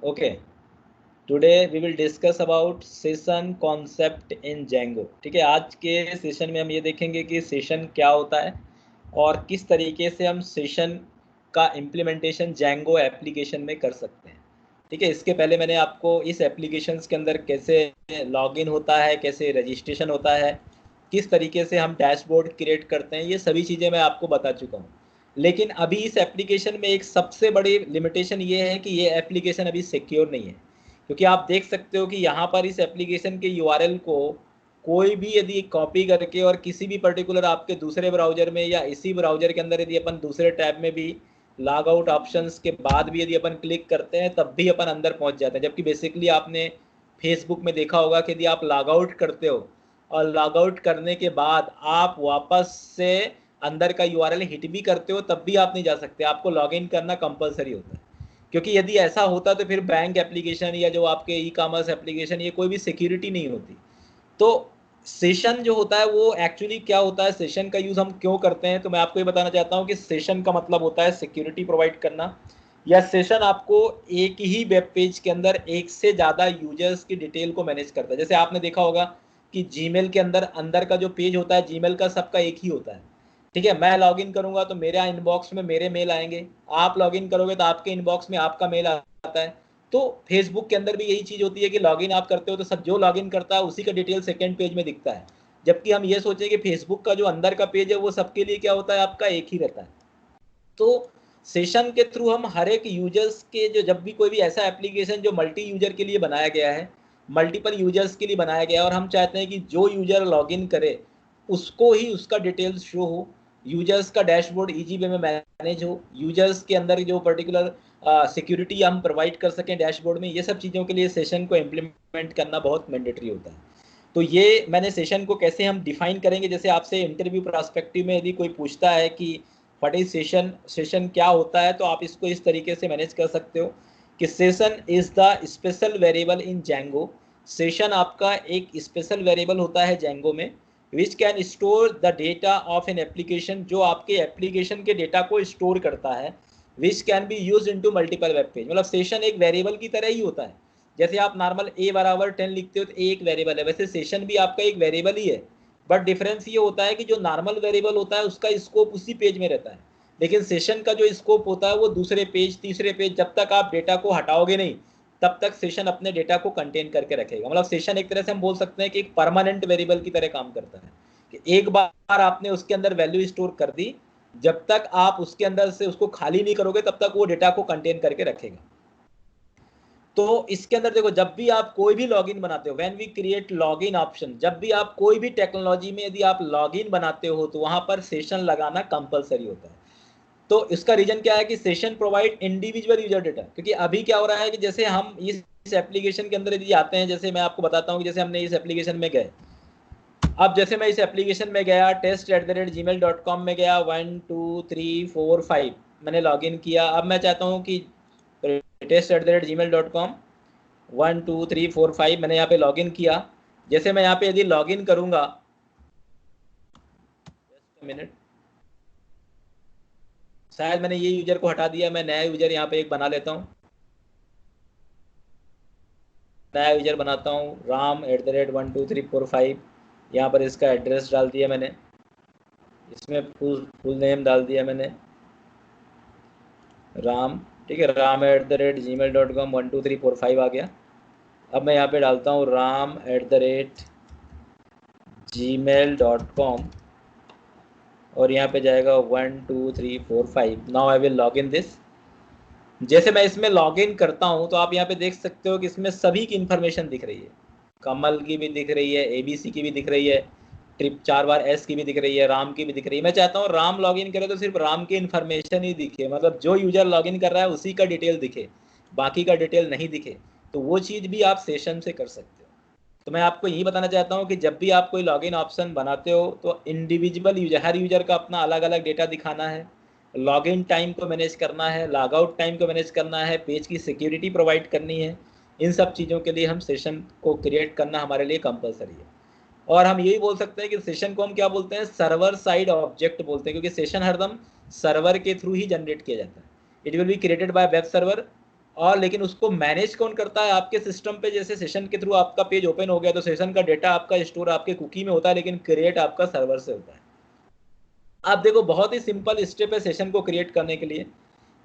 Okay, today we will discuss about session concept in Django. ठीक है, आज के सेशन में हम ये देखेंगे कि सेशन क्या होता है और किस तरीके से हम सेशन का इम्प्लीमेंटेशन जेंगो एप्लीकेशन में कर सकते हैं। ठीक है, इसके पहले मैंने आपको इस एप्लीकेशंस के अंदर कैसे लॉगिन होता है, कैसे रजिस्ट्रेशन होता है, किस तरीके से हम डैशबोर्ड क्रिएट करते हैं, ये सभी चीज़ें मैं आपको बता चुका हूँ। लेकिन अभी इस एप्लीकेशन में एक सबसे बड़ी लिमिटेशन ये है कि ये एप्लीकेशन अभी सिक्योर नहीं है, क्योंकि आप देख सकते हो कि यहाँ पर इस एप्लीकेशन के यूआरएल को कोई भी यदि कॉपी करके और किसी भी पर्टिकुलर आपके दूसरे ब्राउजर में या इसी ब्राउजर के अंदर यदि अपन दूसरे टैब में भी लॉग आउट ऑप्शंस के बाद भी यदि अपन क्लिक करते हैं तब भी अपन अंदर पहुंच जाते हैं। जबकि बेसिकली आपने फेसबुक में देखा होगा कि यदि आप लॉग आउट करते हो और लॉग आउट करने के बाद आप वापस से अंदर का यूआरएल हिट भी करते हो तब भी आप नहीं जा सकते, आपको लॉग इन करना कंपलसरी होता है। क्योंकि यदि ऐसा होता तो फिर बैंक एप्लीकेशन या जो आपके ई कॉमर्स एप्लीकेशन, ये कोई भी सिक्योरिटी नहीं होती। तो सेशन जो होता है वो एक्चुअली क्या होता है, सेशन का यूज़ हम क्यों करते हैं, तो मैं आपको ये बताना चाहता हूँ कि सेशन का मतलब होता है सिक्योरिटी प्रोवाइड करना, या सेशन आपको एक ही वेब पेज के अंदर एक से ज़्यादा यूजर्स की डिटेल को मैनेज करता है। जैसे आपने देखा होगा कि जीमेल के अंदर अंदर का जो पेज होता है जीमेल का सबका एक ही होता है। ठीक है, मैं लॉगिन करूंगा तो मेरे इनबॉक्स में मेरे मेल आएंगे, आप लॉगिन करोगे तो आपके इनबॉक्स में आपका मेल आता है। तो फेसबुक के अंदर भी यही चीज़ होती है कि लॉगिन आप करते हो तो सब जो लॉगिन करता है उसी का डिटेल सेकंड पेज में दिखता है। जबकि हम ये सोचें कि फेसबुक का जो अंदर का पेज है वो सबके लिए क्या होता है, आपका एक ही रहता है। तो सेशन के थ्रू हम हर एक यूजर्स के जो, जब भी कोई भी ऐसा एप्लीकेशन जो मल्टी यूजर के लिए बनाया गया है, मल्टीपल यूजर्स के लिए बनाया गया है और हम चाहते हैं कि जो यूजर लॉगिन करे उसको ही उसका डिटेल्स शो हो, यूजर्स का डैशबोर्ड इजी वे में मैनेज हो, यूजर्स के अंदर जो पर्टिकुलर सिक्योरिटी हम प्रोवाइड कर सकें डैशबोर्ड में, ये सब चीज़ों के लिए सेशन को इम्प्लीमेंट करना बहुत मैंडेटरी होता है। तो ये मैंने सेशन को कैसे हम डिफाइन करेंगे, जैसे आपसे इंटरव्यू पर्सपेक्टिव में यदि कोई पूछता है कि व्हाट इज सेशन, सेशन क्या होता है, तो आप इसको इस तरीके से मैनेज कर सकते हो कि session is the special variable in Django. Session आपका एक स्पेशल वेरिएबल होता है जेंगो में, which can store the data of an application, जो आपके एप्लीकेशन के डेटा को स्टोर करता है, which can be use in to multiple web page. मतलब सेशन एक वेरिएबल की तरह ही होता है। जैसे आप नॉर्मल ए बराबर 10 लिखते हो तो ए एक वेरिएबल है, वैसे सेशन भी आपका एक वेरिएबल ही है। बट डिफरेंस ये होता है कि जो नॉर्मल वेरिएबल होता है उसका स्कोप उसी पेज में रहता है, लेकिन सेशन का जो स्कोप होता है वो दूसरे पेज तीसरे पेज, जब तक आप डेटा को हटाओगे नहीं तब तक सेशन अपने डेटा को कंटेन करके रखेगा। मतलब सेशन एक तरह से हम बोल सकते हैं कि एक परमानेंट वेरिएबल की तरह काम करता है कि एक बार आपने उसके अंदर वैल्यू स्टोर कर दी, जब तक आप उसके अंदर से उसको खाली नहीं करोगे तब तक वो डेटा को कंटेन करके रखेगा। तो इसके अंदर देखो, जब भी आप कोई भी लॉगिन बनाते हो, when we create login option, जब भी आप कोई भी टेक्नोलॉजी में यदि आप लॉगिन बनाते हो तो वहां पर सेशन लगाना कंपलसरी होता है। तो इसका रीजन क्या है कि session provide individual user data. क्योंकि अभी क्या हो रहा है कि जैसे हम इस एप्लीकेशन के अंदर यदि आते हैं, जैसे मैं आपको बताता हूँ कि जैसे हमने इस एप्लीकेशन में गए, अब जैसे मैं इस एप्लीकेशन में गया, test@gmail.com में गया, 1 2 3 4 5 मैंने लॉगिन किया। अब मैं चाहता हूँ कि test@gmail.com 1 2 3 4 5 मैंने यहाँ पे लॉगिन किया। जैसे मैं यहाँ पे यदि लॉगिन करूंगा, जस्ट मिनट, शायद मैंने ये यूजर को हटा दिया, मैं नया यूजर यहाँ पे एक बना लेता हूँ। नया यूजर बनाता हूँ, ram@1 2 3 4 5। यहाँ पर इसका एड्रेस डाल दिया मैंने, इसमें फुल नेम डाल दिया मैंने, राम। ठीक है, ram@gmail.com 1 2 3 4 5 आ गया। अब मैं यहाँ पे डालता हूँ ram@gmail.com और यहाँ पे जाएगा 1 2 3 4 5। Now I will log in this. जैसे मैं इसमें लॉगिन करता हूँ तो आप यहाँ पे देख सकते हो कि इसमें सभी की इन्फॉर्मेशन दिख रही है, कमल की भी दिख रही है, एबीसी की भी दिख रही है, ट्रिप 4 बार एस की भी दिख रही है, राम की भी दिख रही है। मैं चाहता हूँ राम लॉगिन करे तो सिर्फ राम की इन्फॉर्मेशन ही दिखे, मतलब जो यूजर लॉगिन कर रहा है उसी का डिटेल दिखे, बाकी का डिटेल नहीं दिखे। तो वो चीज़ भी आप सेशन से कर सकते हो। तो मैं आपको यही बताना चाहता हूँ कि जब भी आप कोई लॉगिन ऑप्शन बनाते हो तो इंडिविजुअल यूजर, हर यूजर का अपना अलग अलग डेटा दिखाना है, लॉगिन टाइम को मैनेज करना है, लॉग आउट टाइम को मैनेज करना है, पेज की सिक्योरिटी प्रोवाइड करनी है। इन सब चीज़ों के लिए हम सेशन को क्रिएट करना हमारे लिए कंपलसरी है। और हम यही बोल सकते हैं कि सेशन को हम क्या बोलते हैं, सर्वर साइड ऑब्जेक्ट बोलते हैं, क्योंकि सेशन हरदम सर्वर के थ्रू ही जनरेट किया जाता है। It will be created by web server और लेकिन उसको मैनेज कौन करता है आपके सिस्टम पे? जैसे सेशन के थ्रू आपका पेज ओपन हो गया तो सेशन का डेटा आपका स्टोर आपके कुकी में होता है, लेकिन क्रिएट आपका सर्वर से होता है। आप देखो बहुत ही सिंपल स्टेप है सेशन को क्रिएट करने के लिए,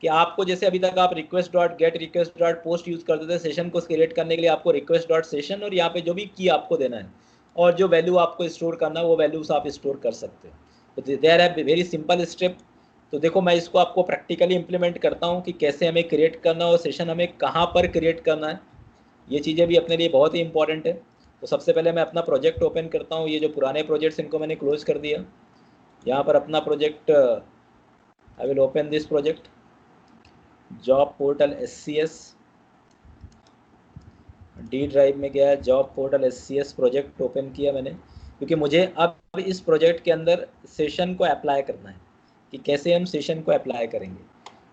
कि आपको जैसे अभी तक आप request dot gate request dot post use करते थे, सेशन को क्रिएट करने के लिए आपको रिक्वेस्ट डॉट सेशन और यहाँ पे जो भी की आपको देना है और जो वैल्यू आपको स्टोर करना है वो वैल्यूज आप स्टोर कर सकते हो। तो देयर है वेरी सिंपल स्टेप। तो देखो मैं इसको आपको प्रैक्टिकली इंप्लीमेंट करता हूँ कि कैसे हमें क्रिएट करना है और सेशन हमें कहाँ पर क्रिएट करना है। ये चीज़ें भी अपने लिए बहुत ही इंपॉर्टेंट है। तो सबसे पहले मैं अपना प्रोजेक्ट ओपन करता हूँ। ये जो पुराने प्रोजेक्ट्स इनको मैंने क्लोज कर दिया। यहाँ पर अपना project I will open this project job portal SCS। D drive में गया, job portal SCS project open किया मैंने, क्योंकि मुझे अब इस प्रोजेक्ट के अंदर सेशन को अप्लाई करना है कि कैसे हम सेशन को अप्लाई करेंगे।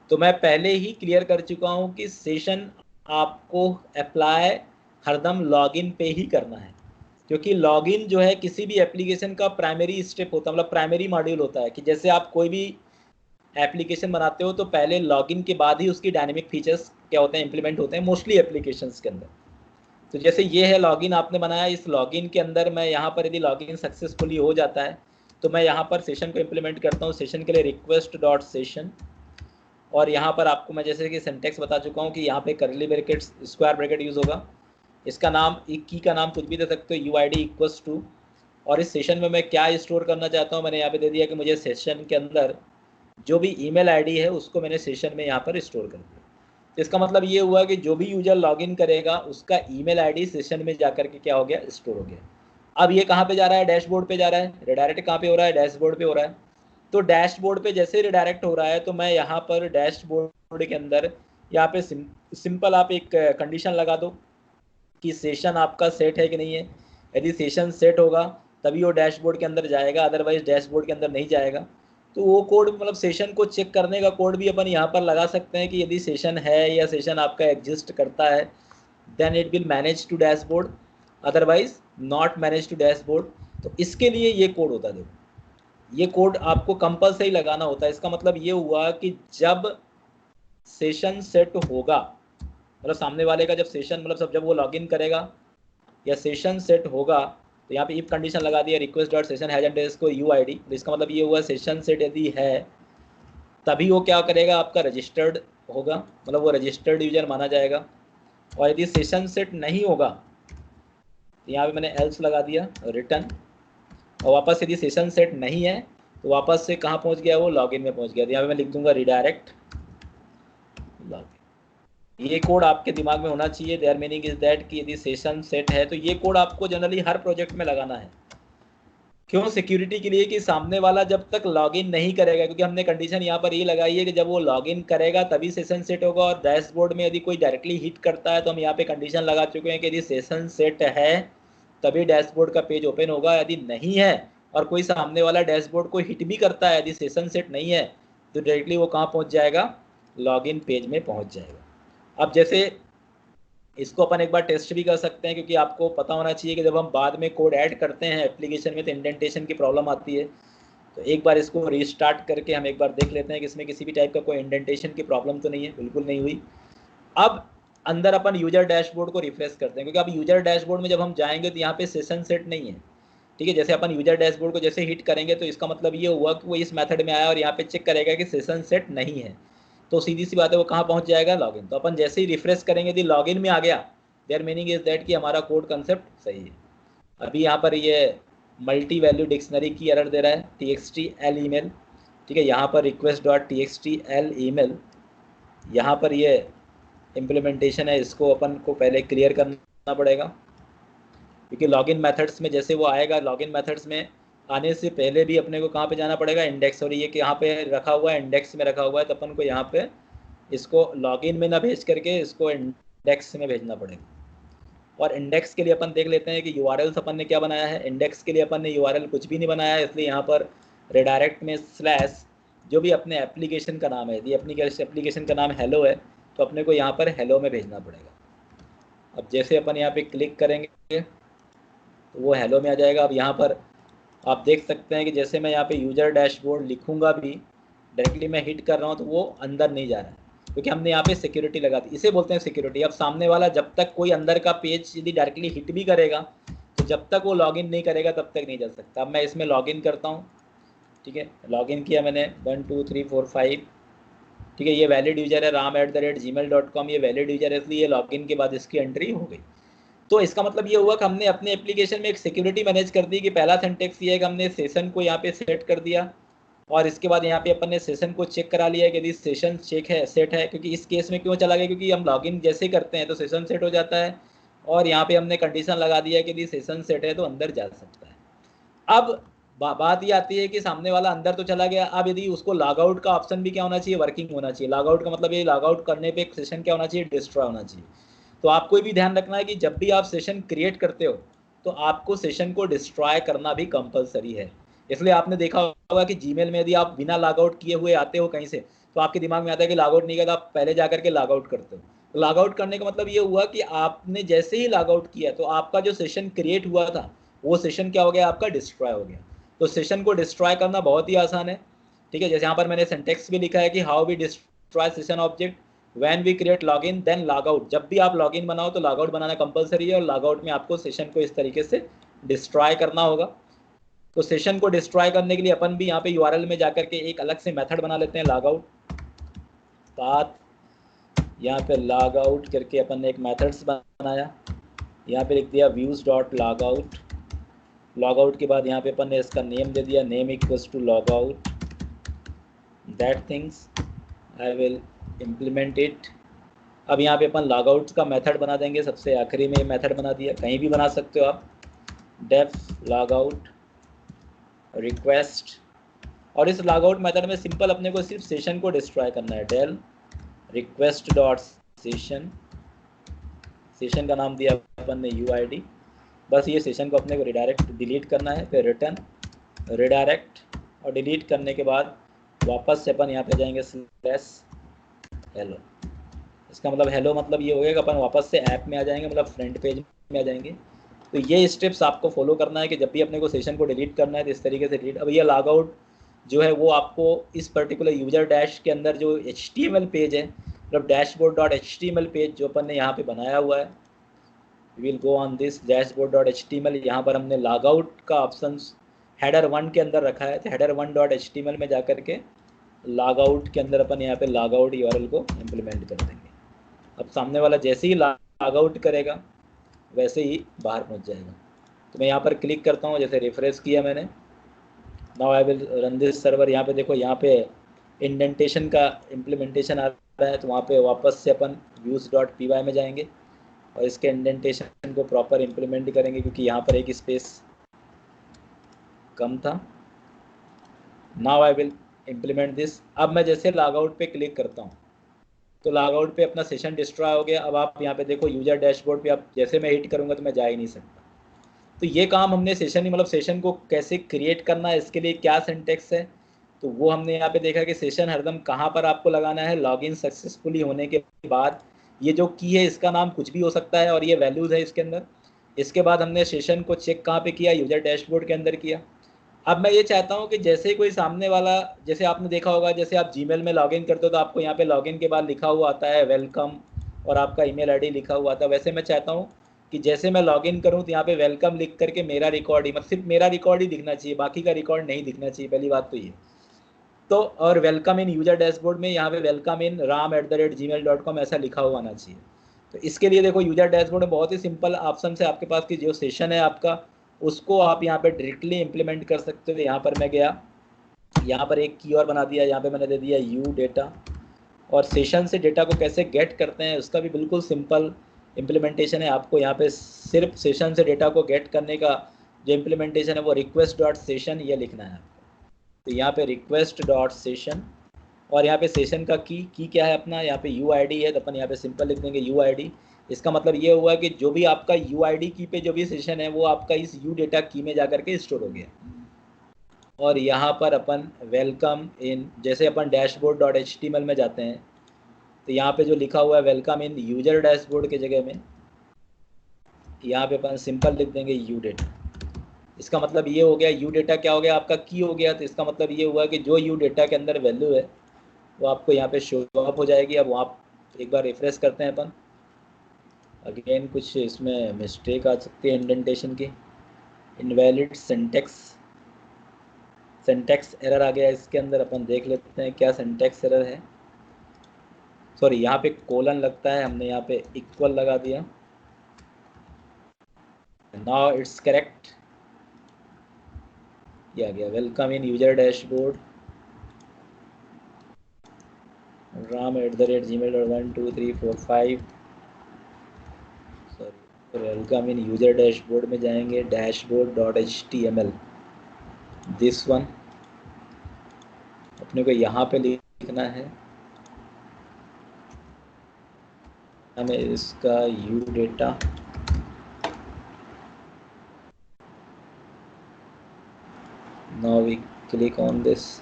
तो मैं पहले ही क्लियर कर चुका हूँ कि सेशन आपको अप्लाई हरदम लॉगिन पे ही करना है, क्योंकि लॉगिन जो है किसी भी एप्लीकेशन का प्राइमरी स्टेप होता है, मतलब प्राइमरी मॉड्यूल होता है। कि जैसे आप कोई भी एप्लीकेशन बनाते हो तो पहले लॉगिन के बाद ही उसकी डायनेमिक फीचर्स क्या होते हैं, इंप्लीमेंट होते हैं मोस्टली एप्लीकेशंस के अंदर। तो जैसे ये है लॉगिन आपने बनाया, इस लॉगिन के अंदर मैं यहाँ पर यदि लॉगिन सक्सेसफुली हो जाता है तो मैं यहाँ पर सेशन को इम्प्लीमेंट करता हूँ। सेशन के लिए रिक्वेस्ट डॉट सेशन, और यहाँ पर आपको मैं जैसे कि सिंटेक्स बता चुका हूँ कि यहाँ पे करली ब्रैकेट स्क्वायर ब्रैकेट यूज़ होगा। इसका नाम एक की का नाम कुछ भी दे सकते हो, UID इक्वल्स टू, और इस सेशन में मैं क्या स्टोर करना चाहता हूँ मैंने यहाँ पे दे दिया कि मुझे सेशन के अंदर जो भी ईमेल आईडी है उसको मैंने सेशन में यहाँ पर स्टोर कर दिया। तो इसका मतलब ये हुआ कि जो भी यूजर लॉगिन करेगा उसका ईमेल आईडी सेशन में जाकर के क्या हो गया, स्टोर हो गया। अब ये कहाँ पे जा रहा है, डैशबोर्ड पे जा रहा है। रिडायरेक्ट कहाँ पे हो रहा है, डैशबोर्ड पे हो रहा है। तो डैशबोर्ड पे जैसे रिडायरेक्ट हो रहा है तो मैं यहाँ पर डैशबोर्ड के अंदर यहाँ पे सिंपल आप एक कंडीशन लगा दो कि सेशन आपका सेट है कि नहीं है। यदि सेशन सेट होगा तभी वो डैशबोर्ड के अंदर जाएगा, अदरवाइज डैशबोर्ड के अंदर नहीं जाएगा। तो वो कोड मतलब सेशन को चेक करने का कोड भी अपन यहाँ पर लगा सकते हैं कि यदि सेशन है या सेशन आपका एग्जिस्ट करता है then it will manage to dashboard, otherwise not manage to dashboard. तो इसके लिए ये कोड होता है। देखो ये कोड आपको कंपल्सरी लगाना होता है। इसका मतलब ये हुआ कि जब सेशन सेट होगा, मतलब सामने वाले का जब सेशन मतलब जब वो लॉगिन करेगा या सेशन सेट होगा तो यहाँ पे इफ कंडीशन लगा दिया request dot session has underscore UID। तो इसका मतलब ये हुआ सेशन सेट यदि है तभी वो क्या करेगा, आपका रजिस्टर्ड होगा, मतलब वो रजिस्टर्ड यूजर माना जाएगा। और यदि सेशन सेट नहीं होगा तो यहाँ पे मैंने एल्स लगा दिया रिटर्न, और वापस यदि सेशन सेट नहीं है तो वापस से कहाँ पहुँच गया, वो लॉगिन में पहुँच गया। तो यहाँ पे मैं लिख दूंगा रिडायरेक्ट लॉगिन। ये कोड आपके दिमाग में होना चाहिए। देयर मीनिंग इज दैट कि यदि सेशन सेट है तो ये कोड आपको जनरली हर प्रोजेक्ट में लगाना है। क्यों, सिक्योरिटी के लिए कि सामने वाला जब तक लॉगिन नहीं करेगा, क्योंकि हमने कंडीशन यहाँ पर ये लगाई है कि जब वो लॉगिन करेगा तभी सेशन सेट होगा। और डैशबोर्ड में यदि कोई डायरेक्टली हिट करता है तो हम यहाँ पे कंडीशन लगा चुके हैं कि यदि सेशन सेट है तभी डैशबोर्ड का पेज ओपन होगा। यदि नहीं है और कोई सामने वाला डैशबोर्ड को हिट भी करता है, यदि सेशन सेट नहीं है तो डायरेक्टली वो कहाँ पहुँच जाएगा, लॉगिन पेज में पहुँच जाएगा। अब जैसे इसको अपन एक बार टेस्ट भी कर सकते हैं, क्योंकि आपको पता होना चाहिए कि जब हम बाद में कोड ऐड करते हैं एप्लीकेशन में तो इंडेंटेशन की प्रॉब्लम आती है। तो एक बार इसको रीस्टार्ट करके हम एक बार देख लेते हैं कि इसमें किसी भी टाइप का कोई इंडेंटेशन की प्रॉब्लम तो नहीं है, बिल्कुल नहीं हुई। अब अंदर अपन यूजर डैशबोर्ड को रिफ्रेश करते हैं, क्योंकि अब यूजर डैशबोर्ड में जब हम जाएंगे तो यहाँ पे सेशन सेट नहीं है। ठीक है, जैसे अपन यूजर डैशबोर्ड को जैसे हिट करेंगे तो इसका मतलब ये हुआ कि वो इस मेथड में आया और यहाँ पे चेक करेगा कि सेशन सेट नहीं है। तो सीधी सी बात है वो कहाँ पहुँच जाएगा, लॉगिन। तो अपन जैसे ही रिफ्रेश करेंगे यदि लॉगिन में आ गया देयर मीनिंग इज दैट कि हमारा कोड कंसेप्ट सही है। अभी यहाँ पर ये मल्टी वैल्यू डिक्शनरी की एरर दे रहा है, txt_l email। ठीक है, यहाँ पर रिक्वेस्ट डॉट txt_l email, यहाँ पर ये इम्प्लीमेंटेशन है, इसको अपन को पहले क्लियर करना पड़ेगा, क्योंकि लॉगिन मेथड्स में जैसे वो आएगा, लॉगिन मेथड्स में आने से पहले भी अपने को कहाँ पे जाना पड़ेगा, इंडेक्स। और ये कि यहाँ पे रखा हुआ है, इंडेक्स में रखा हुआ है, तो अपन को यहाँ पे इसको लॉगिन में ना भेज करके इसको इंडेक्स में भेजना पड़ेगा। और इंडेक्स के लिए अपन देख लेते हैं कि यूआरएल्स अपन ने क्या बनाया है। इंडेक्स के लिए अपन ने यूआरएल कुछ भी नहीं बनाया है, इसलिए यहाँ पर रिडायरेक्ट में स्लैश जो भी अपने एप्लीकेशन का नाम है, यदि अपनी एप्लीकेशन का नाम हेलो है तो अपने को यहाँ पर हेलो में भेजना पड़ेगा। अब जैसे अपन यहाँ पे क्लिक करेंगे तो वो हेलो में आ जाएगा। अब यहाँ पर आप देख सकते हैं कि जैसे मैं यहाँ पे यूजर डैशबोर्ड लिखूँगा भी, डायरेक्टली मैं हिट कर रहा हूँ तो वो अंदर नहीं जा रहा है। क्योंकि हमने यहाँ पे सिक्योरिटी लगा दी, इसे बोलते हैं सिक्योरिटी। अब सामने वाला जब तक कोई अंदर का पेज यदि डायरेक्टली हिट भी करेगा तो जब तक वो लॉगिन नहीं करेगा तब तक नहीं जा सकता। अब मैं इसमें लॉगिन करता हूँ, ठीक है, लॉगिन किया मैंने 1 2 3 4 5, ठीक है, ये वैलिड यूजर है ram@gmail.com, ये वैलिड यूजर है इसलिए लॉगिन के बाद इसकी एंट्री हो गई। तो इसका मतलब ये हुआ कि हमने अपने एप्लीकेशन में एक सिक्योरिटी मैनेज कर दी कि पहला सिंटेक्स ये है कि हमने सेशन को यहाँ पे सेट कर दिया और इसके बाद यहाँ पे अपन ने सेशन को चेक करा लिया कि यदि सेशन चेक है सेट है, क्योंकि इस केस में क्यों चला गया, क्योंकि हम लॉगिन जैसे करते हैं तो सेशन सेट हो जाता है और यहाँ पे हमने कंडीशन लगा दिया कि यदि सेशन सेट है तो अंदर जा सकता है। अब बात ये आती है कि सामने वाला अंदर तो चला गया, अब यदि उसको लॉग आउट का ऑप्शन भी क्या होना चाहिए, वर्किंग होना चाहिए। लॉग आउट का मतलब ये लॉग आउट करने पे एक सेशन क्या होना चाहिए, डिस्ट्रॉय होना चाहिए। तो आपको भी ध्यान रखना है कि जब भी आप सेशन क्रिएट करते हो तो आपको सेशन को डिस्ट्रॉय करना भी कंपलसरी है। इसलिए आपने देखा होगा कि जीमेल में यदि आप बिना लॉग आउट किए हुए आते हो कहीं से तो आपके दिमाग में आता है कि लॉग आउट नहीं किया, तो आप पहले जाकर के लॉग आउट करते हो। तो लॉग आउट करने का मतलब ये हुआ कि आपने जैसे ही लॉग आउट किया तो आपका जो सेशन क्रिएट हुआ था वो सेशन क्या हो गया, आपका डिस्ट्रॉय हो गया। तो सेशन को डिस्ट्रॉय करना बहुत ही आसान है, ठीक है। जैसे यहाँ पर मैंने सिंटेक्स भी लिखा है कि how we destroy session object when we create login then log out. जब भी आप लॉगिन बनाओ तो लॉग आउट बनाना कंपलसरी है और लॉग आउट में आपको सेशन को इस तरीके से डिस्ट्रॉय करना होगा। तो सेशन को डिस्ट्रॉय करने के लिए अपन भी यहाँ पे यूआरएल में जाकर के एक अलग से मेथड बना लेते हैं, लॉग आउट पाथ, यहाँ पे लॉग आउट करके अपन ने एक मेथड्स बनाया, यहाँ पे लिख दिया views dot log out. Log out के बाद यहाँ पे अपन ने इसका नेम दे दिया, name equals to log out, that things I will implement it. अब यहाँ पे अपन लॉग आउट का मेथड बना देंगे, सबसे आखिरी में मेथड बना दिया, कहीं भी बना सकते हो आप, डेफ लॉग आउट रिक्वेस्ट। और इस लॉग आउट मेथड में सिंपल अपने को सिर्फ सेशन को डिस्ट्रॉय करना है, del request dot session, session का नाम दिया अपन ने यूआईडी, बस ये सेशन को अपने को रिडायरेक्ट डिलीट करना है, फिर रिटर्न रिडायरेक्ट, और डिलीट करने के बाद वापस से अपन यहाँ पे जाएंगे स्लैश हेलो। इसका मतलब हेलो मतलब ये हो गया कि अपन वापस से ऐप में आ जाएंगे, मतलब फ्रंट पेज में आ जाएंगे। तो ये स्टेप्स आपको फॉलो करना है कि जब भी अपने को सेशन को डिलीट करना है तो इस तरीके से डिलीट। अब ये लॉग आउट जो है वो आपको इस पर्टिकुलर यूजर डैश के अंदर जो HTML पेज है, मतलब dashboard.html पेज जो अपन ने यहाँ पे बनाया हुआ है, will go on this dashboard.html, यहाँ पर हमने लॉग आउट का ऑप्शन हेडर 1 के अंदर रखा है, तो हेडर 1.html में जाकर के लॉग आउट के अंदर अपन यहाँ पे लॉग आउट URL को इम्प्लीमेंट कर देंगे। अब सामने वाला जैसे ही लॉग आउट करेगा वैसे ही बाहर पहुँच जाएगा। तो मैं यहाँ पर क्लिक करता हूँ, जैसे रिफ्रेश किया मैंने, now I will run this server. यहाँ पे देखो यहाँ पे इंडेंटेशन का इम्प्लीमेंटेशन आ रहा है, तो वहाँ पे वापस से अपन views.py में जाएंगे और इसके इंडेंटेशन को प्रॉपर इम्प्लीमेंट करेंगे क्योंकि यहाँ पर एक स्पेस कम था। Now I will implement this. अब मैं जैसे लॉग आउट पे क्लिक करता हूँ तो लॉग आउट पे अपना सेशन डिस्ट्रॉय हो गया। अब आप यहाँ पे देखो यूजर डैशबोर्ड पे, आप जैसे मैं हिट करूँगा तो मैं जा ही नहीं सकता। तो ये काम हमने सेशन मतलब सेशन को कैसे क्रिएट करना है, इसके लिए क्या सिंटेक्स है, तो वो हमने यहाँ पे देखा कि सेशन हरदम कहाँ पर आपको लगाना है, लॉगिन सक्सेसफुली होने के बाद। ये जो की है इसका नाम कुछ भी हो सकता है और ये वैल्यूज़ है इसके अंदर। इसके बाद हमने सेशन को चेक कहाँ पे किया, यूजर डैशबोर्ड के अंदर किया। अब मैं ये चाहता हूँ कि जैसे ही कोई सामने वाला, जैसे आपने देखा होगा जैसे आप जीमेल में लॉगिन करते हो तो आपको यहाँ पे लॉगिन के बाद लिखा हुआ आता है वेलकम और आपका ईमेल आईडी लिखा हुआ आता है। वैसे मैं चाहता हूँ कि जैसे मैं लॉगिन करूँ तो यहाँ पे वेलकम लिख करके मेरा रिकॉर्ड ही, मतलब सिर्फ मेरा रिकॉर्ड ही दिखना चाहिए, बाकी का रिकॉर्ड नहीं दिखना चाहिए, पहली बात तो ये। तो और वेलकम इन यूजर डैशबोर्ड में यहाँ पे वेलकम इन ram@gmail.com ऐसा लिखा हुआ आना चाहिए। तो इसके लिए देखो यूजर डैशबोर्ड में बहुत ही सिंपल ऑप्शन है आपके पास कि जो सेशन है आपका उसको आप यहाँ पे डायरेक्टली इम्प्लीमेंट कर सकते हो। यहाँ पर मैं गया, यहाँ पर एक की और बना दिया, यहाँ पे मैंने दे दिया यू डेटा, और सेशन से डेटा को कैसे गेट करते हैं उसका भी बिल्कुल सिंपल इम्प्लीमेंटेशन है। आपको यहाँ पे सिर्फ सेशन से डेटा को गेट करने का जो इम्प्लीमेंटेशन है वो रिक्वेस्ट डॉट सेशन ये लिखना है आपको। तो यहाँ पे रिक्वेस्ट डॉट सेशन और यहाँ पे सेशन का की क्या है अपना, यहाँ पे UID है तो अपन यहाँ पे सिंपल लिख देंगे UID। इसका मतलब ये हुआ कि जो भी आपका UID की पे जो भी सेशन है वो आपका इस यू डेटा की में जाकर के स्टोर हो गया। और यहाँ पर अपन वेलकम इन, जैसे अपन dashboard.html में जाते हैं तो यहाँ पे जो लिखा हुआ है वेलकम इन यूजर डैशबोर्ड के जगह में यहाँ पे अपन सिंपल लिख देंगे यू डेटा। इसका मतलब ये हो गया, यू डेटा क्या हो गया, आपका की हो गया। तो इसका मतलब ये हुआ कि जो यू डेटा के अंदर वैल्यू है वो आपको यहाँ पे शो अप हो जाएगी। अब आप एक बार रिफ्रेश करते हैं अपन, अगेन कुछ इसमें मिस्टेक आ सकती है इंडेंटेशन की, इनवैलिड सिंटैक्स एरर आ गया इसके अंदर। अपन देख लेते हैं क्या सिंटैक्स एरर है। सॉरी, यहाँ पे कोलन लगता है, हमने यहाँ पे इक्वल लगा दिया। नाउ इट्स करेक्ट, ये आ गया welcome in user dashboard ram@gmail.12345। Sorry, welcome in user dashboard में जाएंगे, dashboard.html, दिस वन अपने को यहाँ पे लिखना है। हमें इसका you data, now we click on this,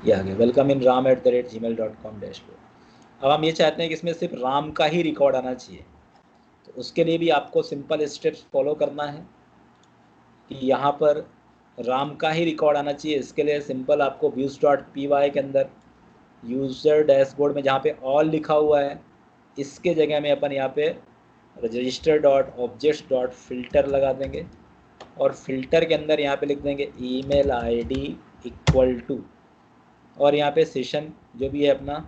ये आ गया वेलकम इन ram@gmail.com डैशबोर्ड। अब हम ये चाहते हैं कि इसमें सिर्फ राम का ही रिकॉर्ड आना चाहिए, तो उसके लिए भी आपको सिंपल स्टेप्स फॉलो करना है कि यहाँ पर राम का ही रिकॉर्ड आना चाहिए। इसके लिए सिंपल आपको views.py के अंदर यूजर डैशबोर्ड में जहाँ पे ऑल लिखा हुआ है, इसके जगह में अपन यहाँ पे register.objects.filter लगा देंगे और फिल्टर के अंदर यहाँ पे लिख देंगे ईमेल आईडी इक्वल टू, और यहाँ पे सेशन जो भी है अपना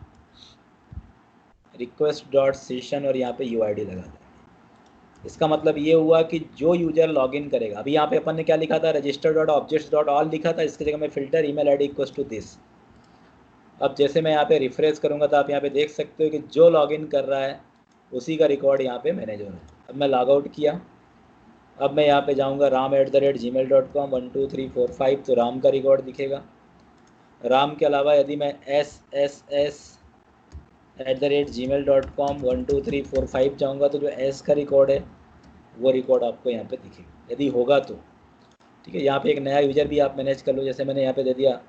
request.session और यहाँ पे यूआईडी लगा देंगे। इसका मतलब ये हुआ कि जो यूजर लॉगिन करेगा, अभी यहाँ पे अपन ने क्या लिखा था, register.objects.all लिखा था, इसकी जगह में filter email ID equal to this. अब जैसे मैं यहाँ पे रिफ्रेश करूँगा तो आप यहाँ पे देख सकते हो कि जो लॉगिन कर रहा है उसी का रिकॉर्ड यहाँ पे मैनेज हो रहा है। अब मैं लॉग आउट किया, अब मैं यहाँ पे जाऊँगा ram@gmail.com 12345, तो राम का रिकॉर्ड दिखेगा। राम के अलावा यदि मैं sss@gmail.com 12345 जाऊँगा तो जो एस का रिकॉर्ड है वो रिकॉर्ड आपको यहाँ पे दिखेगा, यदि होगा तो। ठीक है, यहाँ पे एक नया यूजर भी आप मैनेज कर लो, जैसे मैंने यहाँ पे दे दिया,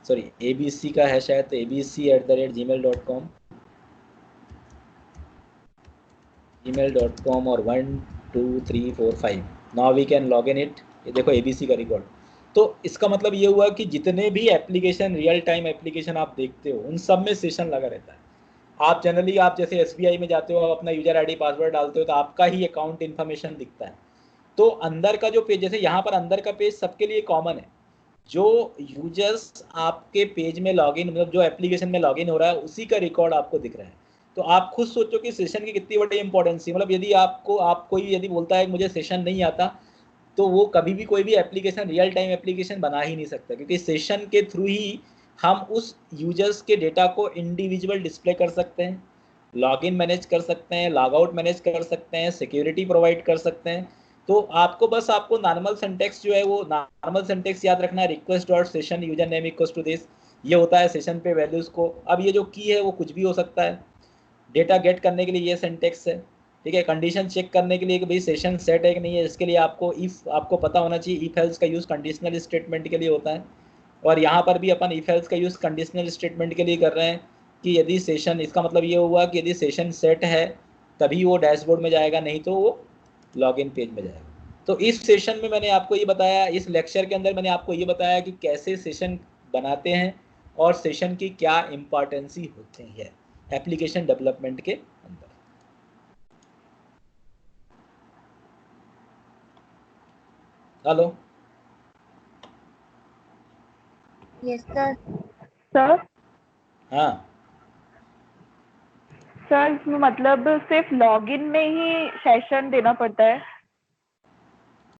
सॉरी ABC का है शायद, तो abc@gmail.com और 12345। Now we can log in it. ये देखो ABC का रिकॉर्ड। तो इसका मतलब ये हुआ कि जितने भी एप्लीकेशन, रियल टाइम एप्लीकेशन आप देखते हो, उन सब में सेशन लगा रहता है। आप जनरली आप जैसे SBI में जाते हो, आप अपना यूजर आईडी पासवर्ड डालते हो तो आपका ही अकाउंट इन्फॉर्मेशन दिखता है। तो अंदर का जो पेज, जैसे यहाँ पर अंदर का पेज सबके लिए कॉमन है, जो यूजर्स आपके पेज में लॉगिन, मतलब जो एप्लीकेशन में लॉगिन हो रहा है उसी का रिकॉर्ड आपको दिख रहा है। तो आप खुद सोचो कि सेशन की कितनी बड़ी इंपॉर्टेंस है। मतलब यदि आप कोई यदि बोलता है मुझे सेशन नहीं आता, तो वो कभी भी कोई भी एप्लीकेशन, रियल टाइम एप्लीकेशन बना ही नहीं सकता, क्योंकि सेशन के थ्रू ही हम उस यूजर्स के डेटा को इंडिविजुअल डिस्प्ले कर सकते हैं, लॉगिन मैनेज कर सकते हैं, लॉग आउट मैनेज कर सकते हैं, सिक्योरिटी प्रोवाइड कर सकते हैं। तो आपको नॉर्मल सिंटैक्स जो है वो नॉर्मल सिंटैक्स याद रखना है, request.session user name equals to this, ये होता है सेशन पे वैल्यूज को। अब ये जो की है वो कुछ भी हो सकता है। डेटा गेट करने के लिए ये सिंटैक्स है, ठीक है। कंडीशन चेक करने के लिए कि भाई सेशन सेट है कि नहीं है, इसके लिए आपको पता होना चाहिए इफ एल्स का यूज़ कंडीशनल स्टेटमेंट के लिए होता है। और यहाँ पर भी अपन इफ एल्स का यूज़ कंडीशनल स्टेटमेंट के लिए कर रहे हैं कि यदि सेशन, इसका मतलब ये हुआ कि यदि सेशन सेट है तभी वो डैशबोर्ड में जाएगा, नहीं तो वो लॉगिन पेज में जाएगा। तो इस सेशन में मैंने आपको ये बताया, इस लेक्चर के अंदर मैंने आपको ये बताया कि कैसे सेशन बनाते हैं और सेशन की क्या इम्पॉर्टेंसी होती है एप्लीकेशन डेवलपमेंट के अंदर। Hello, yes sir. सर हाँ सर, इसमें मतलब सिर्फ लॉगिन में ही सेशन देना पड़ता है?